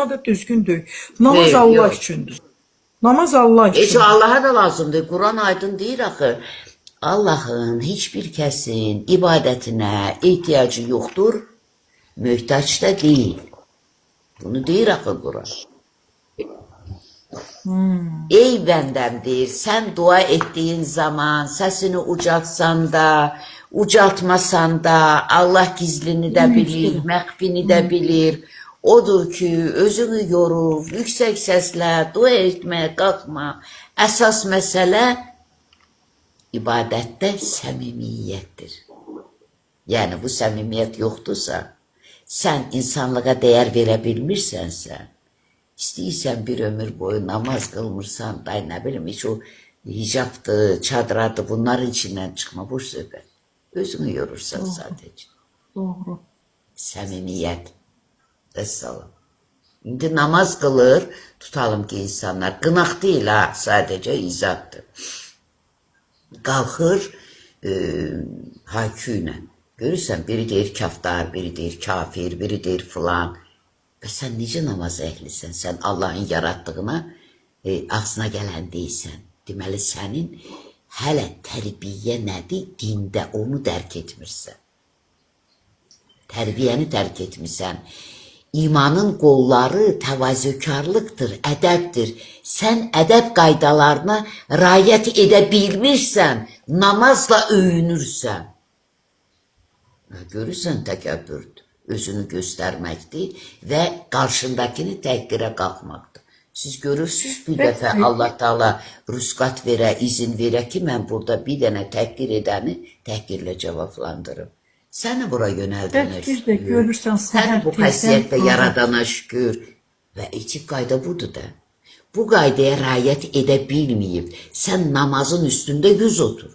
da düzgündür. Namaz Deyil, Allah yox. üçündür. Namaz Allah Heç o üçündür. Allaha da lazımdır. Quran aydın deyir axı. Allah'ın hiçbir kəsin ibadətinə ihtiyacı yoxdur, möhtaç da deyil. Bunu deyir axı Quran. Ey bəndəm deyir, sən dua etdiyin zaman səsini ucaltsan da, ucaltmasan da, Allah gizlini də bilir, məxfini də bilir. Odur ki, özünü yorub, yüksək səslə dua etməyə qalxma. Əsas məsələ ibadətdə səmimiyyətdir. Yəni bu səmimiyyət yoxdursa, sən insanlığa dəyər verə bilmirsənsə, İstəyirsən bir ömür boyu namaz qılmırsan, day nə bilim, hiç o hicabdır, çadradır, bunların içindən çıxma, boş söhbət. Özünü yorursan sadəcə. Doğru. Səmimiyyət. Əssalam. İndi namaz qılır, tutalım ki insanlar, qınaq deyil ha, sadəcə izaddır. Qalxır haykü ilə. Görürsən, biri deyir kaftar, biri deyir kafir, biri deyir filan. Və sən necə namaz əhlisən? Sən Allahın yaratdığına ağzına gələn deyilsən. Deməli, sənin hələ tərbiyə nədir? Dində onu dərk etmirsən. Tərbiyəni dərk etmirsən. İmanın qolları təvazökarlıqdır, ədəbdir. Sən ədəb qaydalarına riayət edə bilmirsən, namazla öyünürsən. Görürsən təkəbbürdür. Özünü göstərməkdir və qarşındakini təhqirə qalxmaqdır. Siz görürsünüz bir dəfə Allah Taala rüsqat verə, izin verə ki, mən burada bir dənə təhqir edəni təhqirlə cavablandırım. Səni bura yönəldinə Bir də görürsən Səni bu xəsiyyətdə yaradana şükür və etik qayda budur da. Bu qaydaya riayət edə bilməyib, sən namazın üstündə yüz otur.